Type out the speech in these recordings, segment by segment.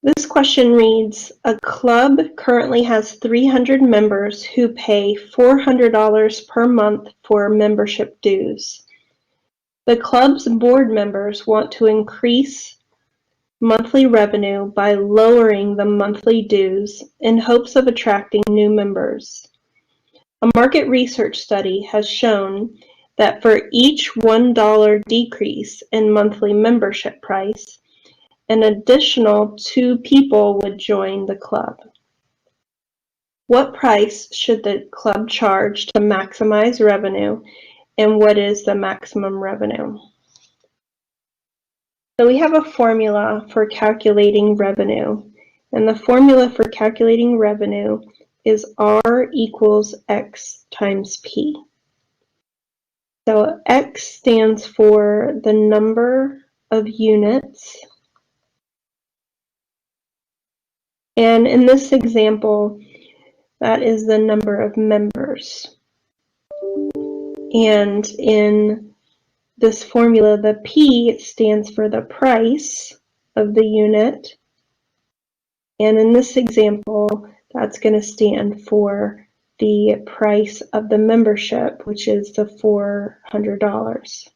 This question reads, a club currently has 300 members who pay $400 per month for membership dues. The club's board members want to increase monthly revenue by lowering the monthly dues in hopes of attracting new members. A market research study has shown that for each $1 decrease in monthly membership price, an additional 2 people would join the club. What price should the club charge to maximize revenue, and what is the maximum revenue? So we have a formula for calculating revenue, and the formula for calculating revenue is R equals X times P. So X stands for the number of units. And in this example, that is the number of members. And in this formula, the P stands for the price of the unit. And in this example, that's going to stand for the price of the membership, which is the $400.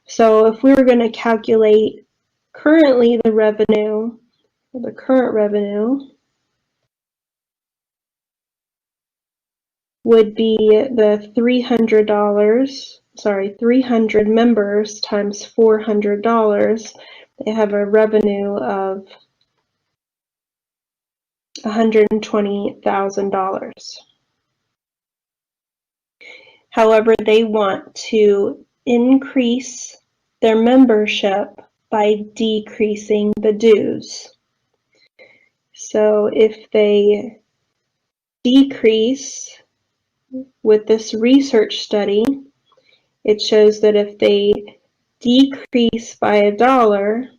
So if we were going to calculate currently the revenue, the current revenue would be the $300 members times $400. They have a revenue of $120,000. However, they want to increase their membership by decreasing the dues. So if they decrease with this research study, it shows that if they decrease by $1,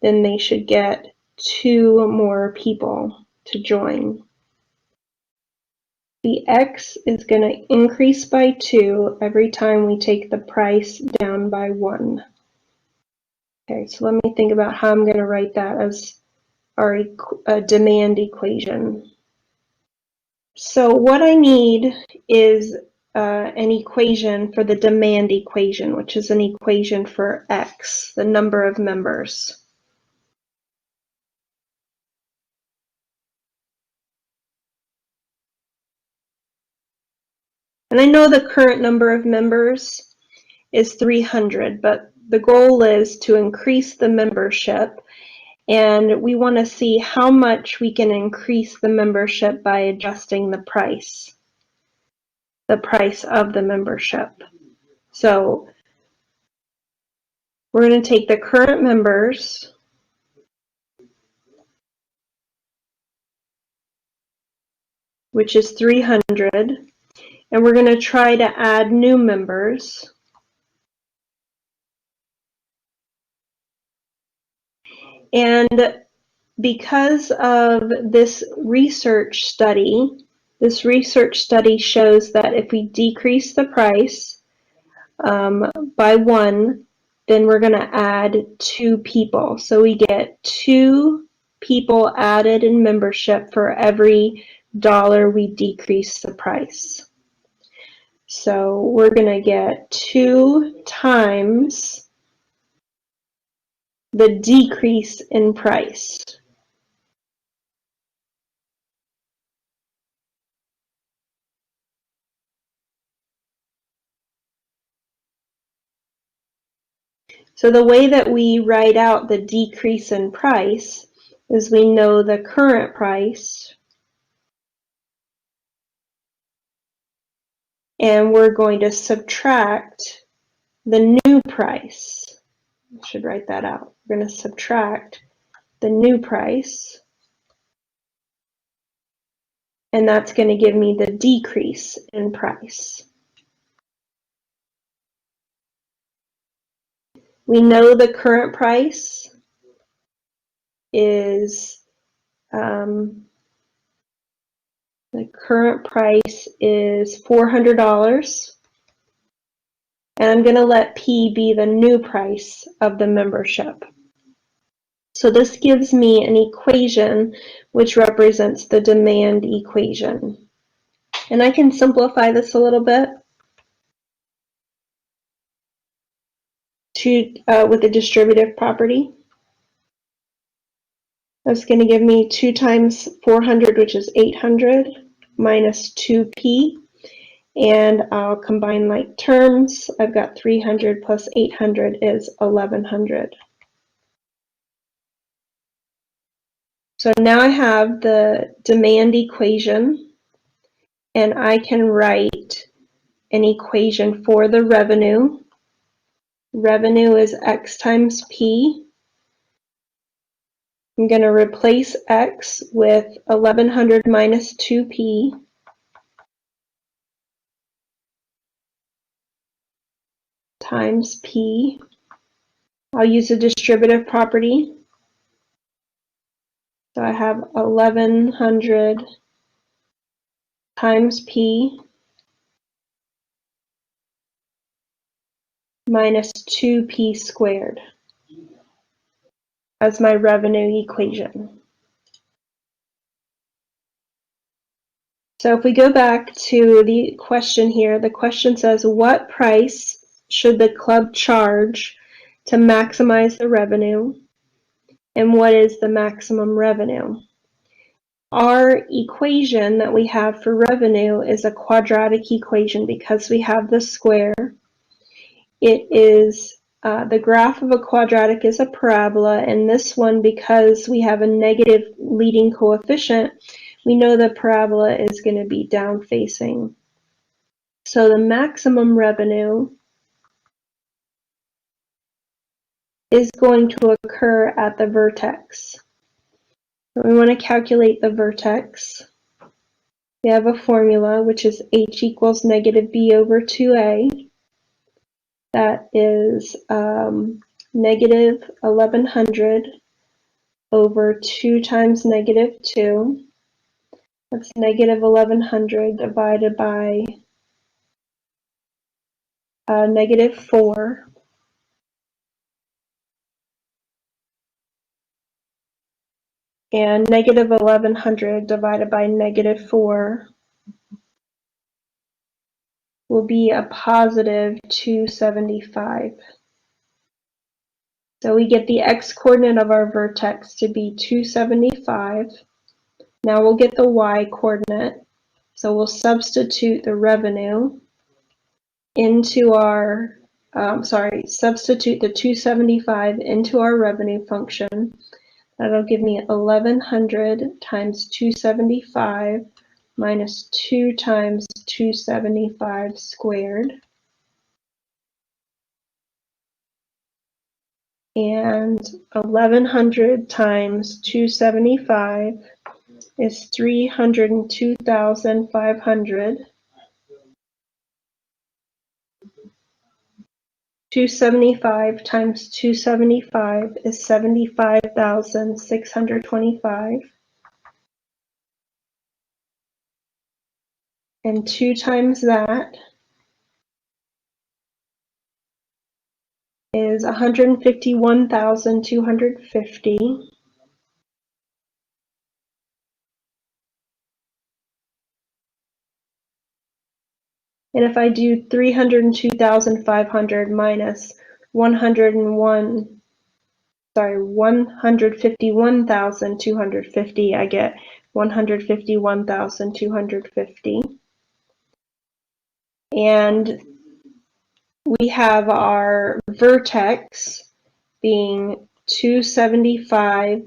then they should get 2 more people to join. The X is going to increase by 2 every time we take the price down by 1. Okay, so let me think about how I'm going to write that as our demand equation. So what I need is an equation for the demand equation, which is an equation for X, the number of members. And I know the current number of members is 300, but the goal is to increase the membership, and we want to see how much we can increase the membership by adjusting the price of the membership. So we're going to take the current members which is 300, and we're going to try to add new members. And because of this research study shows that if we decrease the price by 1, then we're going to add 2 people. So we get 2 people added in membership for every $1 we decrease the price. So we're going to get 2 times the decrease in price. So the way that we write out the decrease in price is we know the current price, and we're going to subtract the new price. I should write that out. We're going to subtract the new price, and that's going to give me the decrease in price. We know the current price is $400, and I'm going to let P be the new price of the membership. So this gives me an equation which represents the demand equation. And I can simplify this a little bit with the distributive property. That's going to give me 2 times 400, which is 800, minus 2p. And I'll combine like terms. I've got 300 plus 800 is 1100. So now I have the demand equation, and I can write an equation for the revenue. Revenue is X times P. I'm going to replace X with 1100 minus 2P times P. I'll use a distributive property. So I have 1100 times P minus 2P squared as my revenue equation. So if we go back to the question here, the question says, what price should the club charge to maximize the revenue, and what is the maximum revenue? Our equation that we have for revenue is a quadratic equation because we have the square. It is the graph of a quadratic is a parabola, and this one, because we have a negative leading coefficient, we know the parabola is going to be down facing. So the maximum revenue is going to occur at the vertex. So we want to calculate the vertex. We have a formula which is h equals negative b over 2a. That is negative 1100 over 2 times negative 2. That's negative 1100 divided by negative 4. And negative 1100 divided by negative 4 will be a positive 275. So we get the x-coordinate of our vertex to be 275. Now we'll get the y-coordinate. So we'll substitute the revenue into our, substitute the 275 into our revenue function. That'll give me 1100 times 275 minus 2 times 275 squared. And 1100 times 275 is 302,500. 275 times 275 is 75,625. And 2 times that is 151,250. And if I do 302,500 minus 151,250, I get 151,250. And we have our vertex being 275,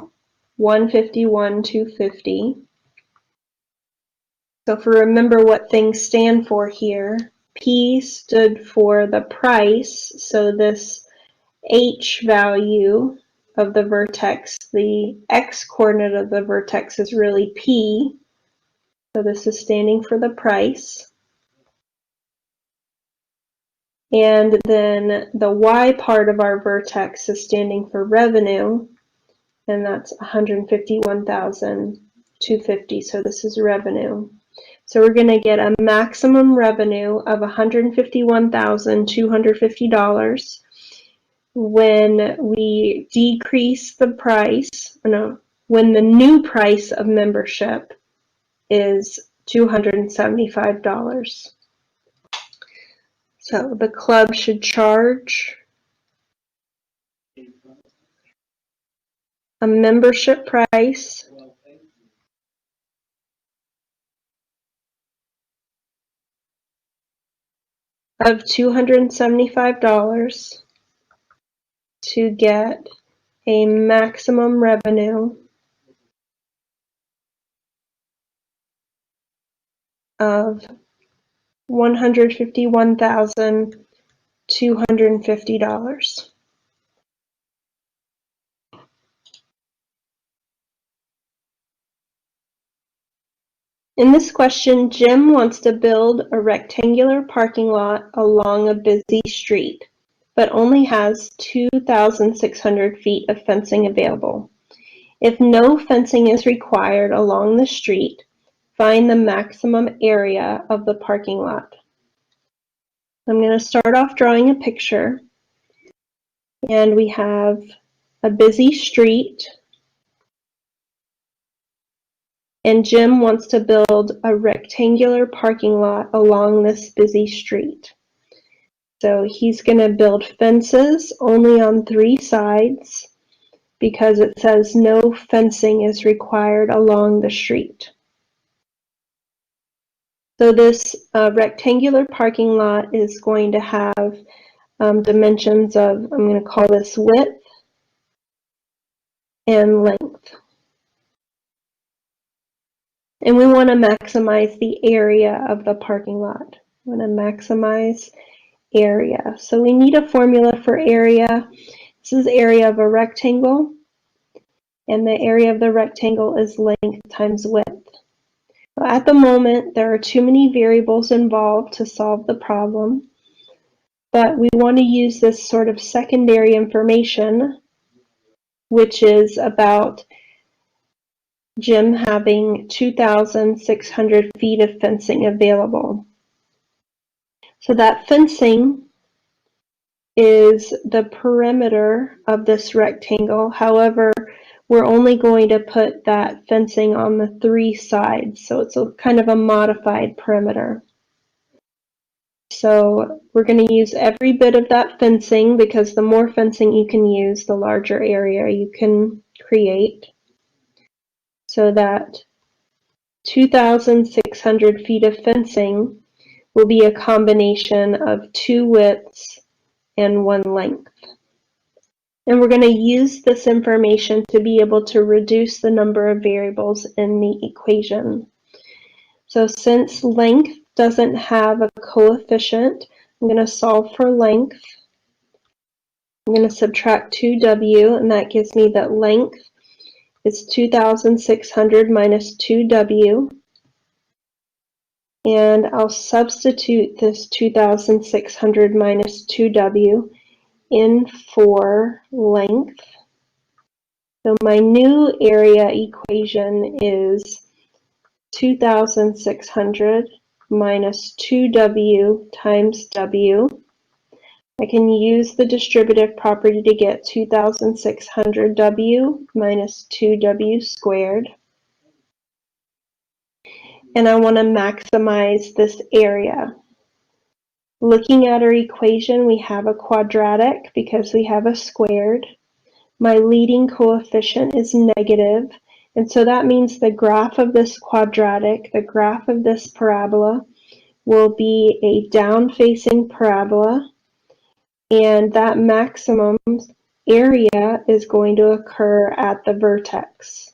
151, 250. So if we remember what things stand for here, P stood for the price, so this H value of the vertex, the x-coordinate of the vertex is really P, so this is standing for the price. And then the y part of our vertex is standing for revenue, and that's 151,250, so this is revenue. So we're going to get a maximum revenue of $151,250. when we decrease the price, when the new price of membership is $275. So the club should charge a membership price of $275 to get a maximum revenue of $151,250. In this question, Jim wants to build a rectangular parking lot along a busy street, but only has 2,600 feet of fencing available. If no fencing is required along the street, find the maximum area of the parking lot. I'm going to start off drawing a picture, and we have a busy street, and Jim wants to build a rectangular parking lot along this busy street. So he's going to build fences only on 3 sides because it says no fencing is required along the street. So this rectangular parking lot is going to have dimensions of, I'm going to call this width and length. And we want to maximize the area of the parking lot. We want to maximize area. So we need a formula for area. This is area of a rectangle, and the area of the rectangle is length times width. At the moment, there are too many variables involved to solve the problem, but we want to use this sort of secondary information, which is about Jim having 2,600 feet of fencing available. So that fencing is the perimeter of this rectangle. However, we're only going to put that fencing on the 3 sides, so it's a kind of a modified perimeter. So we're going to use every bit of that fencing, because the more fencing you can use, the larger area you can create. So that 2,600 feet of fencing will be a combination of 2 widths and 1 length. And we're going to use this information to be able to reduce the number of variables in the equation. So since length doesn't have a coefficient, I'm going to solve for length. I'm going to subtract 2w, and that gives me that length is 2,600 minus 2w. And I'll substitute this 2,600 minus 2w in for length. So my new area equation is 2,600 minus 2w times w. I can use the distributive property to get 2,600w minus 2w squared. And I want to maximize this area. Looking at our equation, we have a quadratic because we have a squared. My leading coefficient is negative, and so that means the graph of this quadratic, the graph of this parabola, will be a down-facing parabola, and that maximum area is going to occur at the vertex.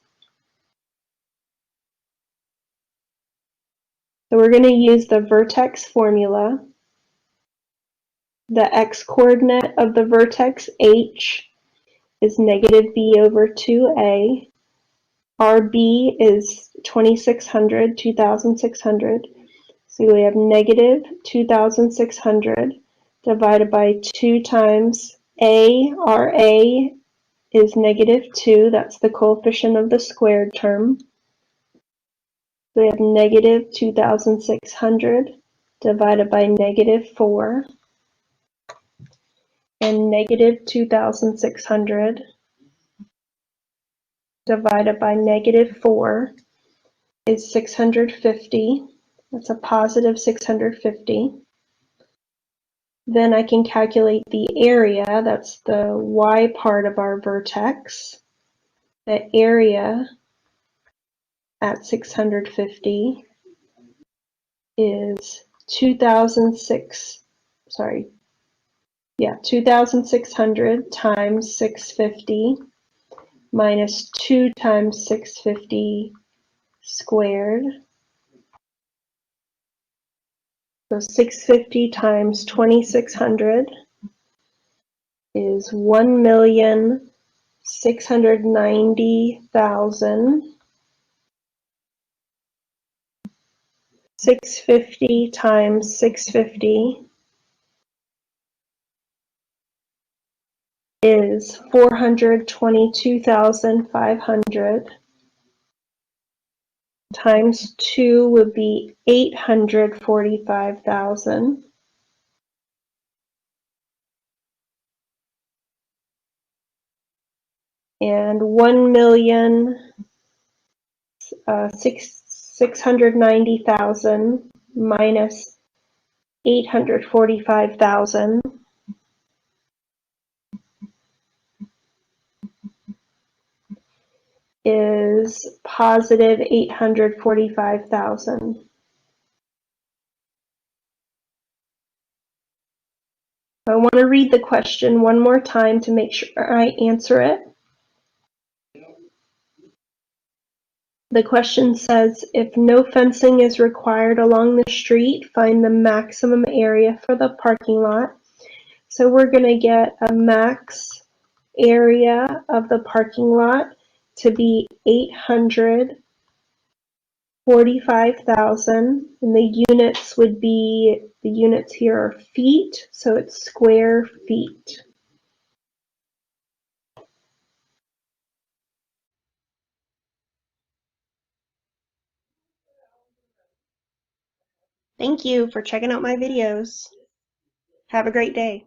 So we're going to use the vertex formula. The x-coordinate of the vertex h is negative b over 2a. Our b is 2,600, 2,600. So we have negative 2,600 divided by 2 times a. Our a is negative 2. That's the coefficient of the squared term. So we have negative 2,600 divided by negative 4. and negative 2,600 divided by negative 4 is 650. That's a positive 650. Then I can calculate the area, that's the y part of our vertex. The area at 650 is 2,600 times 650 minus 2 times 650 squared. So 650 times 2,600 is 1,690,000. 650 times 650 is 422,500. Times 2 would be 845,000. And 1,690,000 minus 845,000 is positive 845,000. I want to read the question one more time to make sure I answer it. The question says, if no fencing is required along the street, find the maximum area for the parking lot. So we're going to get a max area of the parking lot to be 845,000, and the units would be, the units here are feet, so it's square feet. Thank you for checking out my videos. Have a great day.